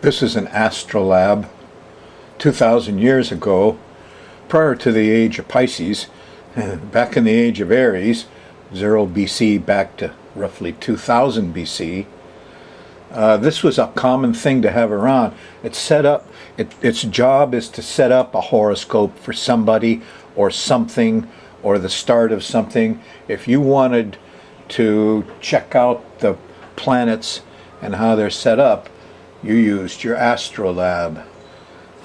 This is an astrolab 2,000 years ago, prior to the age of Pisces, back in the age of Aries, 0 BC back to roughly 2000 BC. This was a common thing to have around. It's set up, its job is to set up a horoscope for somebody or something or the start of something. If you wanted to check out the planets and how they're set up, you used your astrolab.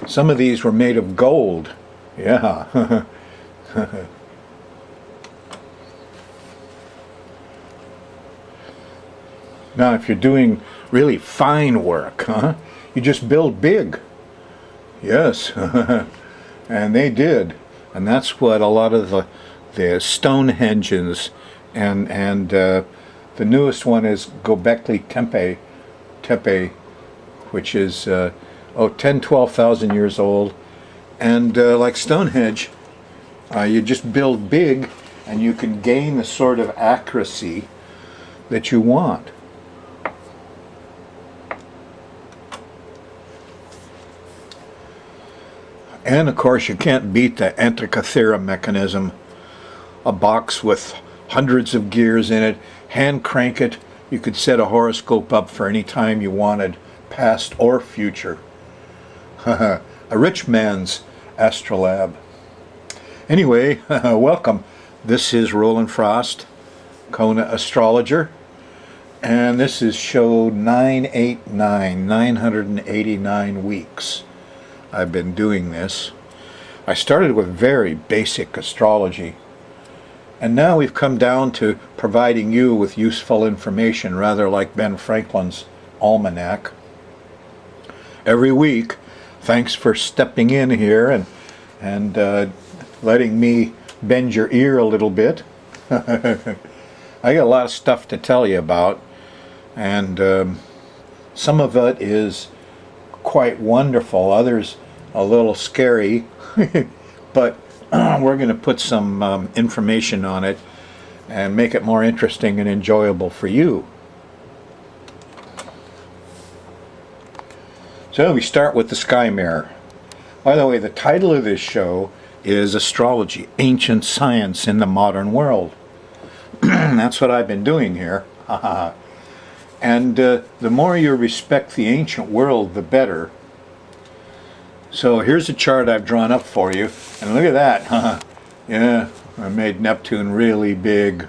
Some of these were made of gold. Yeah. Now, if you're doing really fine work, you just build big. Yes. And they did. And that's what a lot of the Stonehenges and the newest one is Göbekli Tepe, which is 10,000-12,000 years old. And like Stonehenge, you just build big and you can gain the sort of accuracy that you want. And of course you can't beat the Antikythera mechanism. A box with hundreds of gears in it, hand crank it, you could set a horoscope up for any time you wanted, past or future. A rich man's astrolab. Anyway, welcome. This is Rollin Frost, Kona astrologer, and this is show 989, 989 weeks. I've been doing this. I started with very basic astrology, and now we've come down to providing you with useful information, rather like Ben Franklin's almanac. Every week, thanks for stepping in here and letting me bend your ear a little bit. I got a lot of stuff to tell you about, and some of it is quite wonderful, others a little scary, but we're going to put some information on it and make it more interesting and enjoyable for you. So we start with the sky mirror. By the way, the title of this show is Astrology, Ancient Science in the Modern World. That's what I've been doing here. And the more you respect the ancient world, the better. So here's a chart I've drawn up for you, and look at that. Yeah, I made Neptune really big,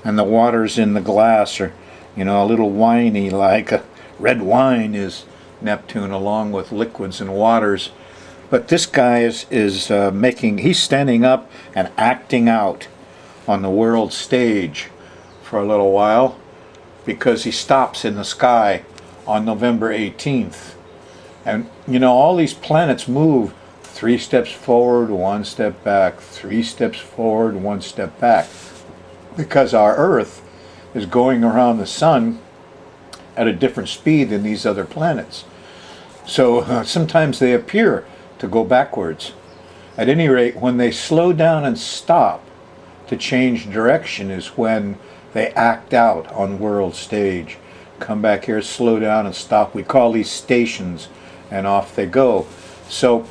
and the waters in the glass are, a little winey, like a red wine is Neptune, along with liquids and waters. But this guy is he's standing up and acting out on the world stage for a little while, because he stops in the sky on November 18th. And all these planets move 3 steps forward, 1 step back, 3 steps forward, 1 step back, because our Earth is going around the sun at a different speed than these other planets. So sometimes they appear to go backwards. At any rate, when they slow down and stop to change direction is when they act out on world stage. Come back here, slow down and stop. We call these stations, and off they go. So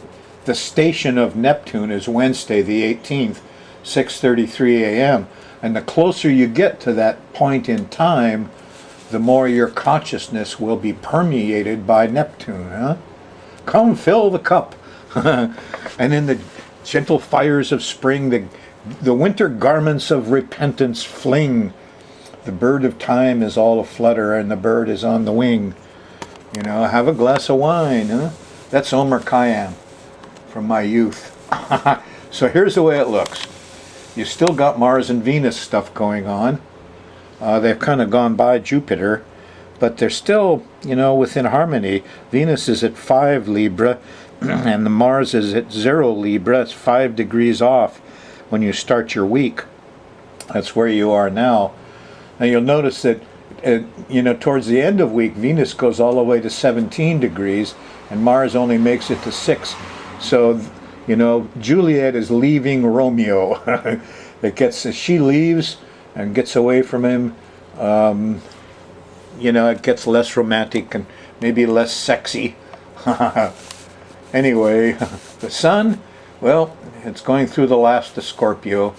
the station of Neptune is Wednesday the 18th, 6:33 a.m. And the closer you get to that point in time, the more your consciousness will be permeated by Neptune. Come fill the cup. And in the gentle fires of spring, the winter garments of repentance fling. The bird of time is all aflutter, and the bird is on the wing. Have a glass of wine. That's Omer Khayyam from my youth. So here's the way it looks. You still got Mars and Venus stuff going on. They've kind of gone by Jupiter, but they're still, within harmony. Venus is at 5 Libra, and the Mars is at 0 Libra. It's 5 degrees off when you start your week. That's where you are now. Now you'll notice that, towards the end of week, Venus goes all the way to 17 degrees, and Mars only makes it to 6. So, Juliet is leaving Romeo. She leaves and gets away from him. It gets less romantic, and maybe less sexy. Anyway, the Sun, well, it's going through the last of Scorpio.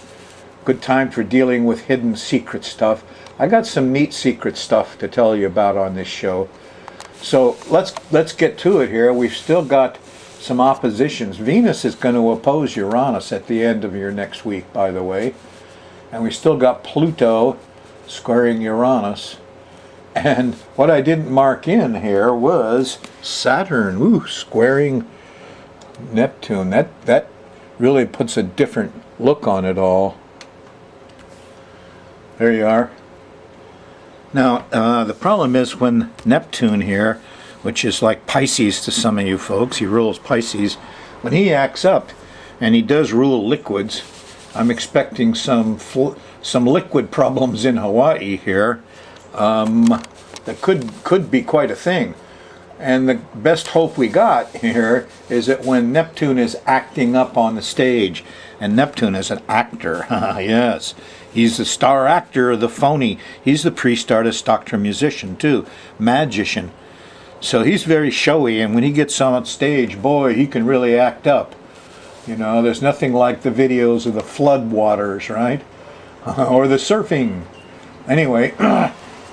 Good time for dealing with hidden secret stuff. I got some neat secret stuff to tell you about on this show. So let's get to it here. We've still got some oppositions. Venus is going to oppose Uranus at the end of your next week, by the way. And we still got Pluto squaring Uranus. And what I didn't mark in here was Saturn, squaring Neptune. That really puts a different look on it all. There you are. Now, the problem is when Neptune here, which is like Pisces to some of you folks, he rules Pisces, when he acts up, and he does rule liquids, I'm expecting some liquid problems in Hawaii here. That could be quite a thing. And the best hope we got here is that when Neptune is acting up on the stage, and Neptune is an actor, yes, he's the star actor, the phony. He's the priest, artist, doctor, musician too, magician. So he's very showy, and when he gets on stage, boy, he can really act up. You know, there's nothing like the videos of the flood waters, right? Or the surfing. Anyway,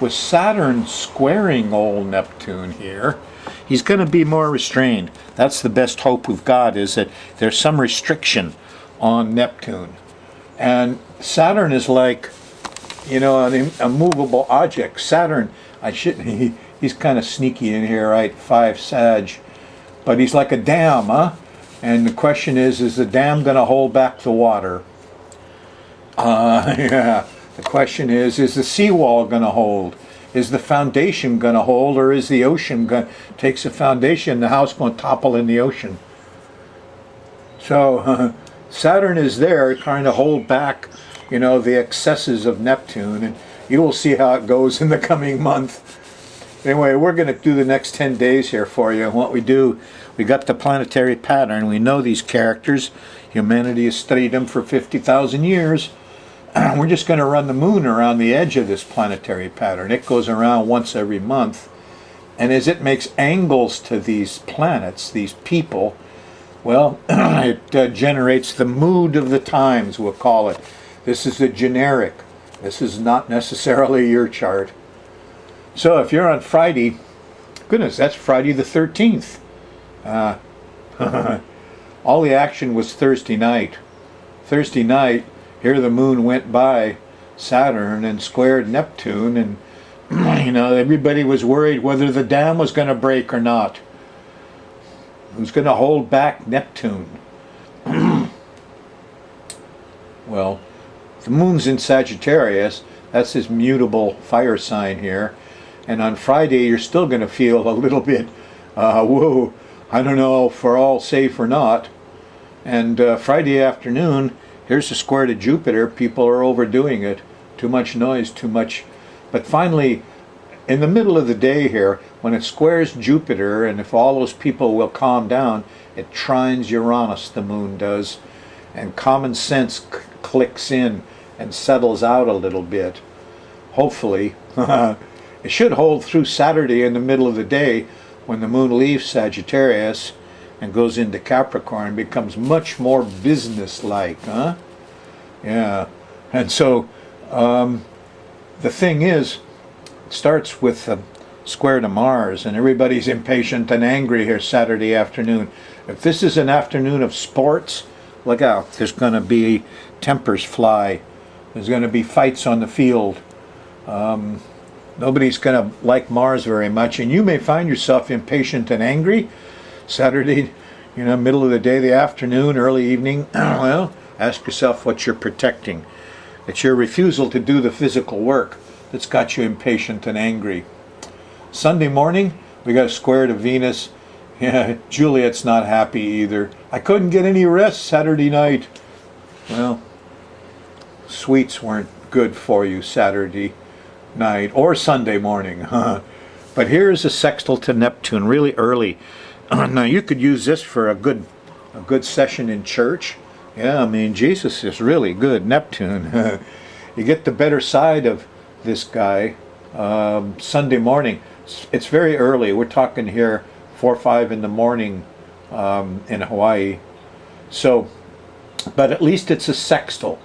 with Saturn squaring old Neptune here, he's going to be more restrained. That's the best hope we've got, is that there's some restriction on Neptune. And Saturn is like, you know, an immovable object. Saturn, he's kind of sneaky in here, right? 5 Sag. But he's like a dam, huh? And the question is the dam going to hold back the water? Yeah. The question is the seawall going to hold? Is the foundation going to hold, or is the ocean going to take the foundation, the house going to topple in the ocean? So Saturn is there trying to hold back, you know, the excesses of Neptune, and you will see how it goes in the coming month. Anyway, we're going to do the next 10 days here for you. And what we do, we got the planetary pattern. We know these characters. Humanity has studied them for 50,000 years. We're just going to run the moon around the edge of this planetary pattern. It goes around once every month. And as it makes angles to these planets, these people, well, it generates the mood of the times, we'll call it. This is the generic. This is not necessarily your chart. So if you're on Friday, goodness, that's Friday the 13th. All the action was Thursday night. Thursday night, here the moon went by Saturn and squared Neptune, and you know, everybody was worried whether the dam was going to break or not. Who's going to hold back Neptune? Well, the moon's in Sagittarius. That's his mutable fire sign here. And on Friday, you're still going to feel a little bit, whoa, I don't know if we're all safe or not. And Friday afternoon, here's the square to Jupiter. People are overdoing it. Too much noise, too much. But finally, in the middle of the day here, when it squares Jupiter, and if all those people will calm down, it trines Uranus, the moon does. And common sense clicks in and settles out a little bit. Hopefully. It should hold through Saturday in the middle of the day, when the moon leaves Sagittarius and goes into Capricorn, becomes much more business-like, huh? Yeah. And so the thing is, it starts with a square to Mars, and everybody's impatient and angry here Saturday afternoon. If this is an afternoon of sports, look out. There's going to be tempers fly. There's going to be fights on the field. Nobody's going to like Mars very much, and you may find yourself impatient and angry Saturday, you know, middle of the day, the afternoon, early evening. Well, ask yourself what you're protecting. It's your refusal to do the physical work that's got you impatient and angry. Sunday morning, we got a square to Venus. Yeah, Juliet's not happy either. I couldn't get any rest Saturday night. Well, sweets weren't good for you Saturday night or Sunday morning. But here's a sextile to Neptune really early. Now you could use this for a good session in church. Yeah, I mean, Jesus is really good. Neptune. You get the better side of this guy Sunday morning. It's very early. We're talking here 4 or 5 in the morning in Hawaii. So, but at least it's a sextile.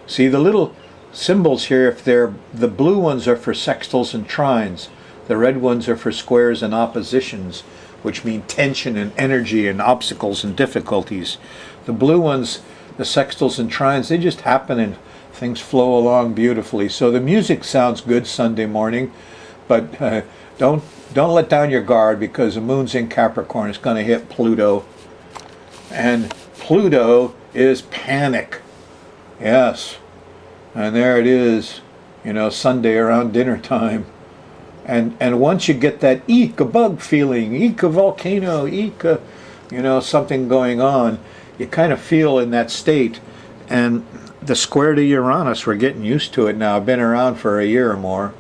See the little symbols here, if they're, the blue ones are for sextiles and trines. The red ones are for squares and oppositions, which mean tension and energy and obstacles and difficulties. The blue ones, the sextiles and trines, they just happen and things flow along beautifully. So the music sounds good Sunday morning, but don't let down your guard, because the moon's in Capricorn. It's going to hit Pluto, and Pluto is panic. Yes, and there it is, you know, Sunday around dinner time. And once you get that eek, a bug feeling, eek, a volcano, eek, a, you know, something going on, you kind of feel in that state. And the square to Uranus, we're getting used to it now, been around for a year or more,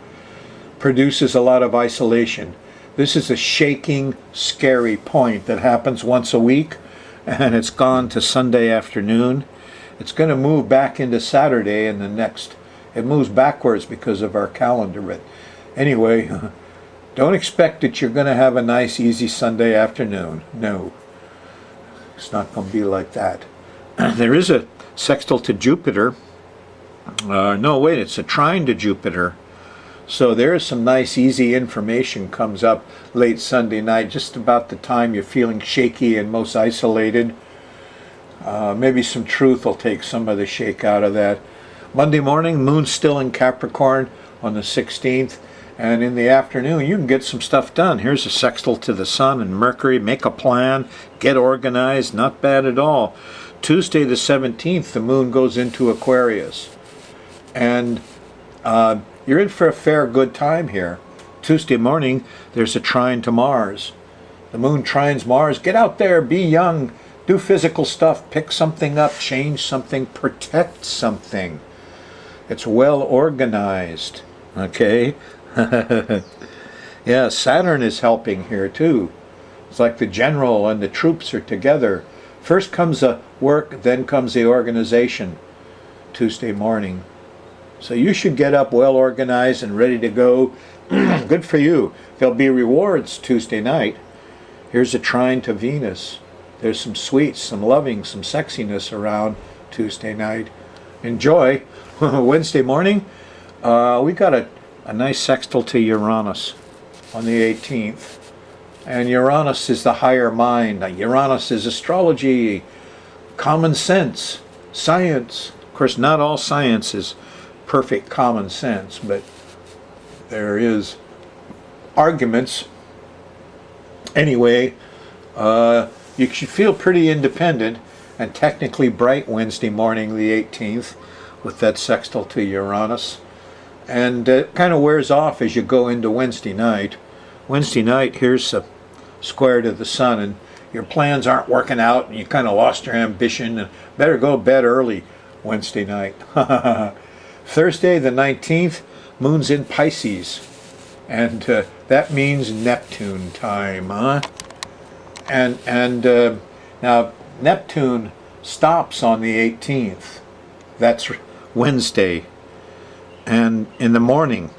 produces a lot of isolation. This is a shaking, scary point that happens once a week, and it's gone to Sunday afternoon. It's going to move back into Saturday in the next, it moves backwards because of our calendar, but anyway, don't expect that you're going to have a nice, easy Sunday afternoon. No, it's not going to be like that. There is a sextile to Jupiter. No, wait, it's a trine to Jupiter. So there's some nice, easy information comes up late Sunday night, just about the time you're feeling shaky and most isolated. Maybe some truth will take some of the shake out of that. Monday morning, moon's still in Capricorn on the 16th. And in the afternoon, you can get some stuff done. Here's a sextile to the Sun and Mercury. Make a plan, get organized, not bad at all. Tuesday the 17th, the moon goes into Aquarius. And you're in for a fair good time here. Tuesday morning, there's a trine to Mars. The moon trines Mars. Get out there, be young, do physical stuff, pick something up, change something, protect something. It's well organized, okay? Yeah, Saturn is helping here too. It's like the general and the troops are together. First comes the work, then comes the organization Tuesday morning. So you should get up well organized and ready to go. Good for you. There'll be rewards Tuesday night. Here's a trine to Venus. There's some sweets, some loving, some sexiness around Tuesday night. Enjoy. Wednesday morning, we got a nice sextile to Uranus on the 18th. And Uranus is the higher mind. Uranus is astrology, common sense, science. Of course, not all science is perfect common sense, but there is arguments. Anyway, you should feel pretty independent and technically bright Wednesday morning, the 18th, with that sextile to Uranus. And it kind of wears off as you go into Wednesday night. Wednesday night, here's a square to the Sun, and your plans aren't working out, and you kind of lost your ambition, and better go to bed early Wednesday night. Thursday, the 19th, moon's in Pisces, and that means Neptune time, huh? And now Neptune stops on the 18th. That's Wednesday, and in the morning.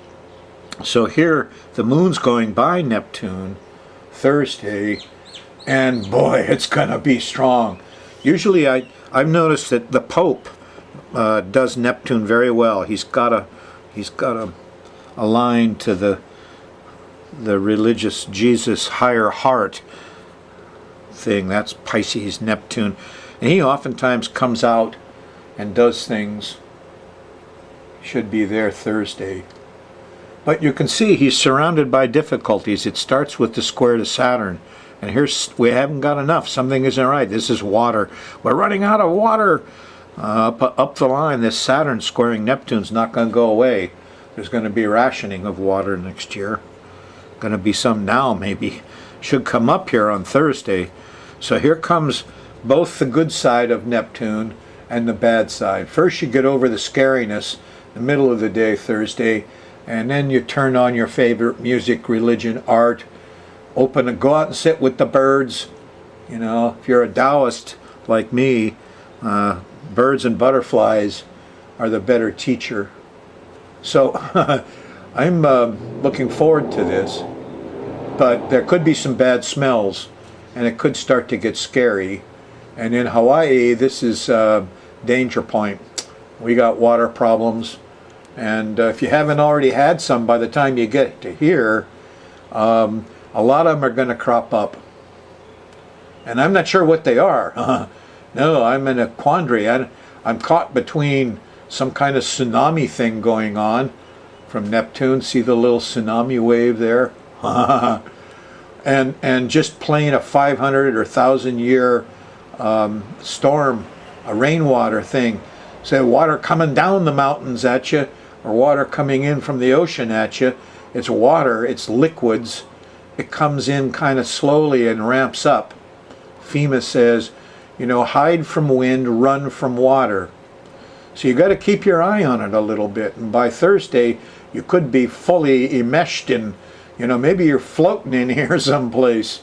So here the moon's going by Neptune Thursday, and boy, it's gonna be strong. Usually I've noticed that the Pope does Neptune very well. He's got a line to the religious Jesus higher heart thing. That's Pisces Neptune, and he oftentimes comes out and does things. Should be there Thursday. But you can see he's surrounded by difficulties. It starts with the square to Saturn. And here's, we haven't got enough. Something isn't right. This is water. We're running out of water. Up the line, this Saturn squaring Neptune's not going to go away. There's going to be rationing of water next year. Going to be some now, maybe. Should come up here on Thursday. So here comes both the good side of Neptune and the bad side. First you get over the scariness, the middle of the day, Thursday, and then you turn on your favorite music, religion, art, open and go out and sit with the birds. You know, if you're a Taoist like me, birds and butterflies are the better teacher. So I'm looking forward to this. but there could be some bad smells, and it could start to get scary. And in Hawaii, this is a danger point. We got water problems, and if you haven't already had some by the time you get to here, a lot of them are going to crop up. And I'm not sure what they are. No, I'm in a quandary. I'm caught between some kind of tsunami thing going on from Neptune. See the little tsunami wave there? and just plain a 500 or 1,000 year storm, a rainwater thing. So water coming down the mountains at you, or water coming in from the ocean at you. It's water, it's liquids. It comes in kind of slowly and ramps up. FEMA says, you know, hide from wind, run from water. So you got to keep your eye on it a little bit. And by Thursday, you could be fully enmeshed in, you know, maybe you're floating in here someplace.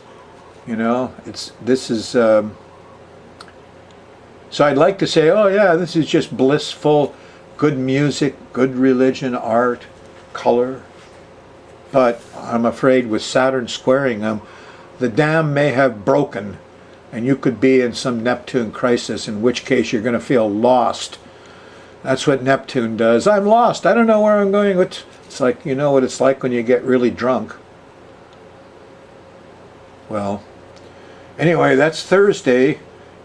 You know, this is, so I'd like to say, oh yeah, this is just blissful, good music, good religion, art, color. But I'm afraid with Saturn squaring them, the dam may have broken, and you could be in some Neptune crisis, in which case you're going to feel lost. That's what Neptune does. I'm lost. I don't know where I'm going. It's like, you know what it's like when you get really drunk. Well, anyway, that's Thursday,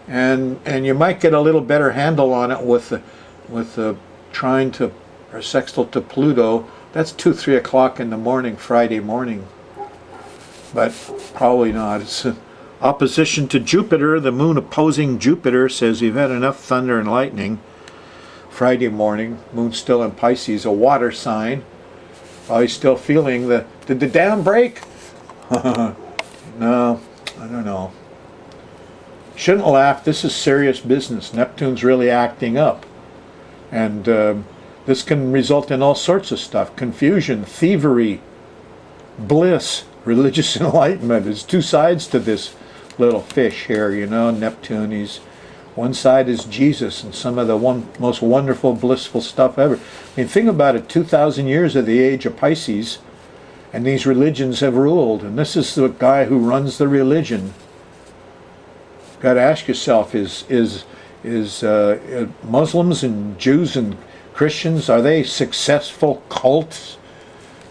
and you might get a little better handle on it with the trine to, or sextile to Pluto. That's 2-3 o'clock in the morning, Friday morning. But probably not. It's opposition to Jupiter. The moon opposing Jupiter says we've had enough thunder and lightning. Friday morning, moon still in Pisces, a water sign. Probably still feeling did the dam break? No, I don't know. Shouldn't laugh. This is serious business. Neptune's really acting up. And this can result in all sorts of stuff. Confusion, thievery, bliss, religious enlightenment. There's two sides to this little fish here, you know. Neptune, one side is Jesus and some of the most wonderful, blissful stuff ever. I mean, think about it, 2,000 years of the age of Pisces, and these religions have ruled. And this is the guy who runs the religion. Got to ask yourself, is Muslims and Jews and Christians, are they successful cults?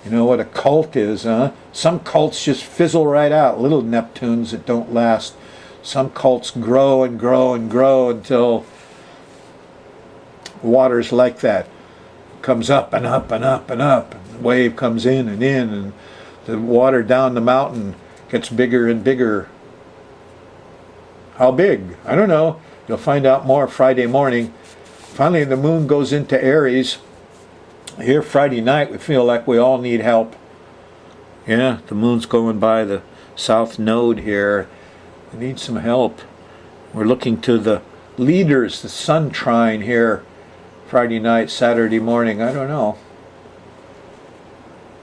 You know what a cult is, huh? Some cults just fizzle right out, little Neptunes that don't last. Some cults grow and grow and grow until water's like that. Comes up and up and up and up. And the wave comes in, and the water down the mountain gets bigger and bigger. How big? I don't know. You'll find out more Friday morning. Finally, the moon goes into Aries. Here Friday night, we feel like we all need help. Yeah, the moon's going by the south node here. We need some help. We're looking to the leaders, the sun trine here Friday night, Saturday morning. I don't know.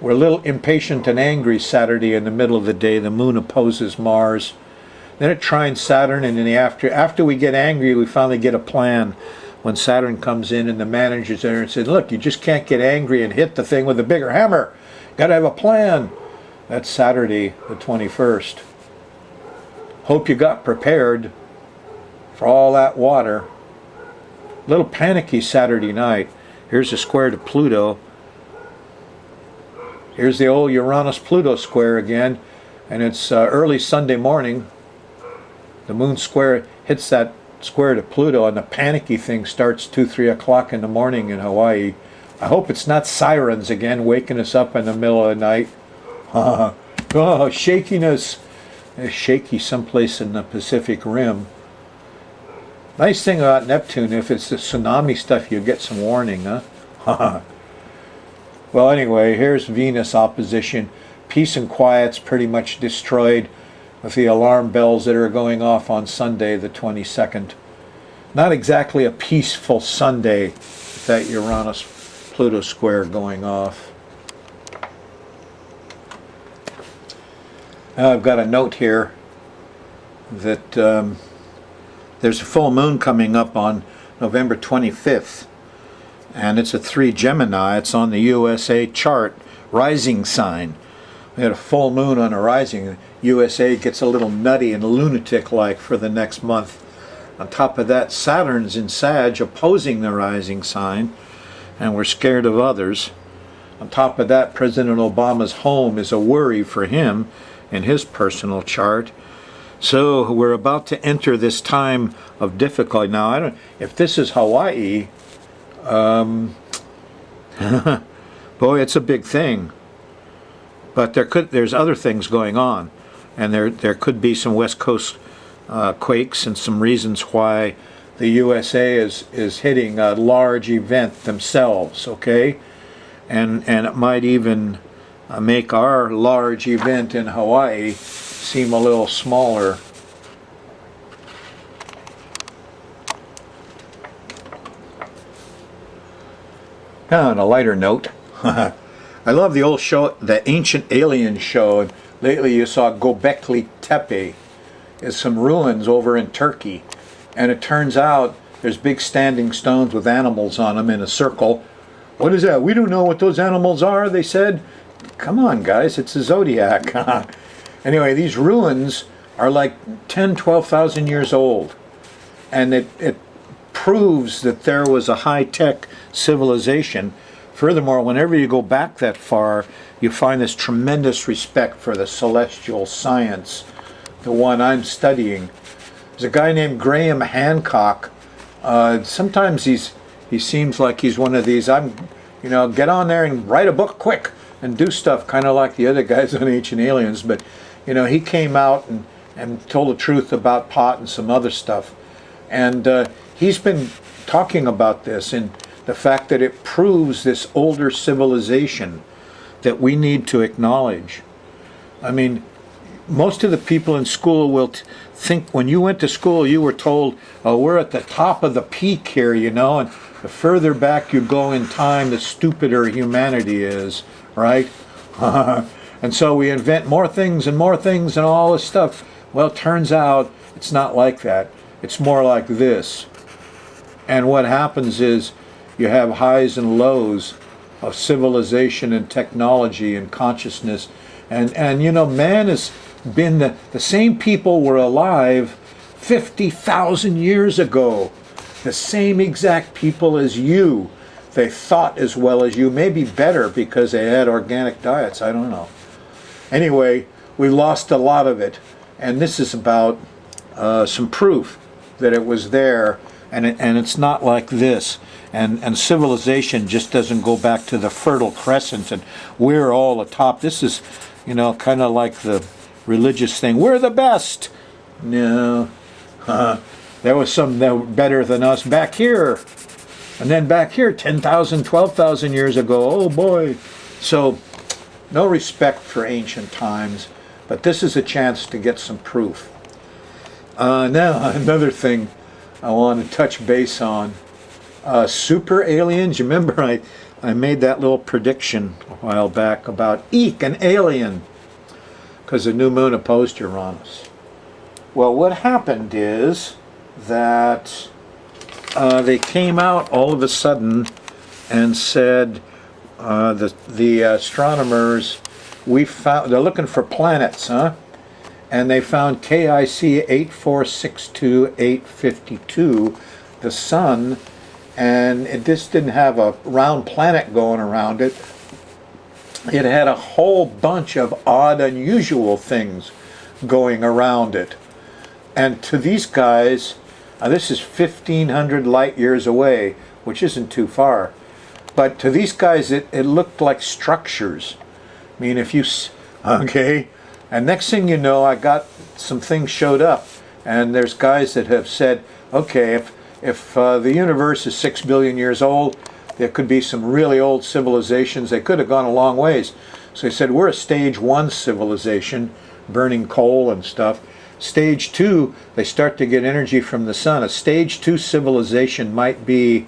We're a little impatient and angry Saturday in the middle of the day. The moon opposes Mars. Then it trines Saturn, and in the after we get angry, we finally get a plan. When Saturn comes in and the manager's there and says, look, you just can't get angry and hit the thing with a bigger hammer. Got to have a plan. That's Saturday the 21st. Hope you got prepared for all that water. A little panicky Saturday night. Here's a square to Pluto. Here's the old Uranus-Pluto square again. And it's early Sunday morning. The moon square hits that square to Pluto, and the panicky thing starts 2-3 o'clock in the morning in Hawaii. I hope it's not sirens again waking us up in the middle of the night. Oh, shakiness. It's shaky someplace in the Pacific Rim. Nice thing about Neptune, if it's the tsunami stuff, you get some warning, huh? Well, anyway, here's Venus opposition. Peace and quiet's pretty much destroyed with the alarm bells that are going off on Sunday the 22nd. Not exactly a peaceful Sunday with that Uranus-Pluto square going off. I've got a note here that there's a full moon coming up on November 25th, and it's a 3 Gemini. It's on the USA chart, rising sign. We had a full moon on the rising. USA gets a little nutty and lunatic-like for the next month. On top of that, Saturn's in Sag opposing the rising sign, and we're scared of others. On top of that, President Obama's home is a worry for him in his personal chart. So we're about to enter this time of difficulty. Now, I don't. If this is Hawaii, boy, it's a big thing. But there's other things going on, and there could be some West Coast quakes and some reasons why the USA is hitting a large event themselves. Okay, and it might even make our large event in Hawaii seem a little smaller. Now, on a lighter note, I love the old show, the Ancient Alien show. And lately you saw Göbekli Tepe. Is some ruins over in Turkey. And it turns out there's big standing stones with animals on them in a circle. What is that? We don't know what those animals are, they said. Come on, guys, it's a zodiac. Anyway, these ruins are like 10, 12,000 years old. And it proves that there was a high-tech civilization. Furthermore, whenever you go back that far, you find this tremendous respect for the celestial science, the one I'm studying. There's a guy named Graham Hancock. Sometimes he seems like he's one of these, get on there and write a book quick and do stuff, kind of like the other guys on Ancient Aliens. But, he came out and told the truth about pot and some other stuff. And he's been talking about this and the fact that it proves this older civilization that we need to acknowledge. I mean, most of the people in school will think when you went to school, you were told, oh, we're at the top of the peak here, and the further back you go in time, the stupider humanity is, right? And so we invent more things and all this stuff. Well, it turns out it's not like that. It's more like this. And what happens is you have highs and lows of civilization and technology and consciousness. And man has been the same people were alive 50,000 years ago. The same exact people as you. They thought as well as you, maybe better because they had organic diets, I don't know. Anyway, we lost a lot of it. And this is about some proof that it was there, and it's not like this. And civilization just doesn't go back to the Fertile Crescent and we're all atop. This is, kind of like the religious thing. We're the best. No. There was some that were better than us back here. And then back here, 10,000, 12,000 years ago. Oh, boy. So, no respect for ancient times. But this is a chance to get some proof. Now, another thing I want to touch base on. Super aliens. You remember I made that little prediction a while back about an alien. Because the new moon opposed Uranus. Well, what happened is that they came out all of a sudden and said, the astronomers, they're looking for planets, and they found KIC 8462852, the sun, and this didn't have a round planet going around it. It had a whole bunch of odd, unusual things going around it. And to these guys, this is 1,500 light years away, which isn't too far. But to these guys, it looked like structures. I mean, okay. And next thing you know, I got some things showed up. And there's guys that have said, okay, if the universe is 6 billion years old, there could be some really old civilizations. They could have gone a long ways. So they said, we're a stage 1 civilization, burning coal and stuff. Stage 2, they start to get energy from the sun. A stage 2 civilization might be,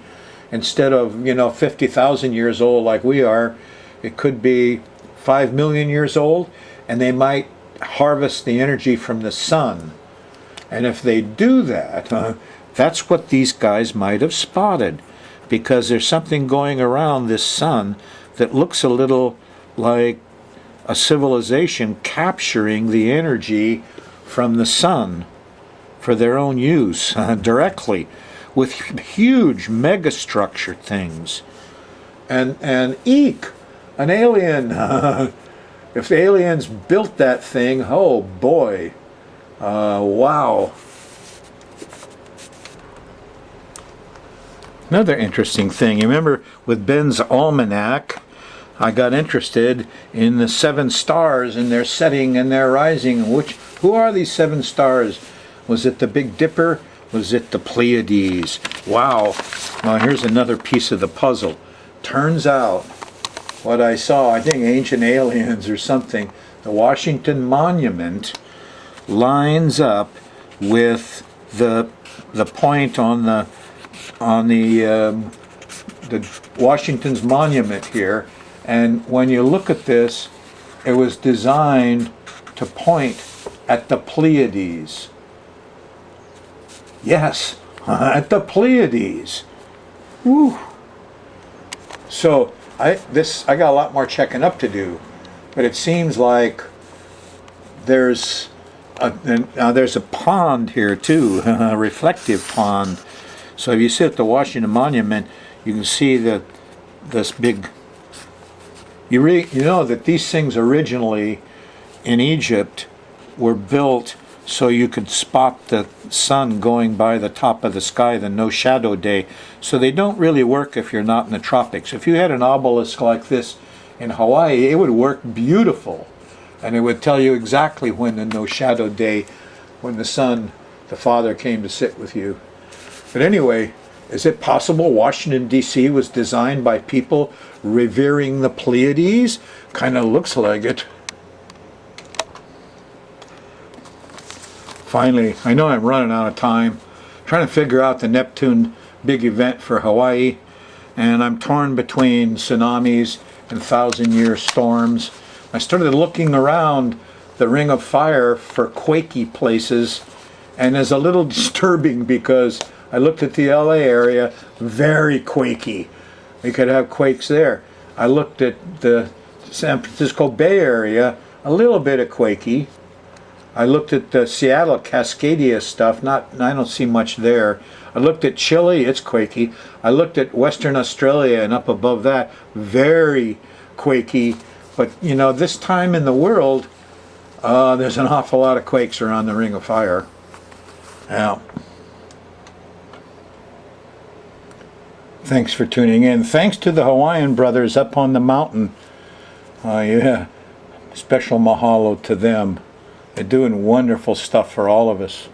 instead of 50,000 years old like we are, it could be 5 million years old, and they might harvest the energy from the sun. And if they do that, that's what these guys might have spotted, because there's something going around this sun that looks a little like a civilization capturing the energy from the sun for their own use directly, with huge megastructure things. And eek, an alien. If the aliens built that thing, oh boy, wow. Another interesting thing, you remember with Ben's almanac, I got interested in the 7 stars and their setting and their rising. Who are these 7 stars? Was it the Big Dipper? Was it the Pleiades? Wow. Well, here's another piece of the puzzle. Turns out, what I saw, I think Ancient Aliens or something, the Washington Monument lines up with the point on the Washington's monument here, and when you look at this, it was designed to point at the Pleiades. Yes, at the Pleiades. Woo. So I got a lot more checking up to do, but it seems like there's a pond here too, a reflective pond. So if you sit at the Washington Monument, you can see that this big. You know that these things originally in Egypt were built so you could spot the sun going by the top of the sky, the no shadow day. So they don't really work if you're not in the tropics. If you had an obelisk like this in Hawaii, it would work beautiful, and it would tell you exactly when the no shadow day, when the sun, the Father, came to sit with you. But anyway, is it possible Washington, D.C. was designed by people revering the Pleiades? Kind of looks like it. Finally, I know I'm running out of time, trying to figure out the Neptune big event for Hawaii, and I'm torn between tsunamis and 1,000-year storms. I started looking around the Ring of Fire for quakey places, and it's a little disturbing because I looked at the LA area, very quakey. We could have quakes there. I looked at the San Francisco Bay Area, a little bit of quakey. I looked at the Seattle Cascadia stuff, I don't see much there. I looked at Chile, it's quakey. I looked at Western Australia and up above that, very quakey. But you know, this time in the world, there's an awful lot of quakes around the Ring of Fire. Now, thanks for tuning in. Thanks to the Hawaiian brothers up on the mountain. Yeah, special mahalo to them. They're doing wonderful stuff for all of us.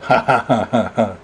Ha ha ha ha.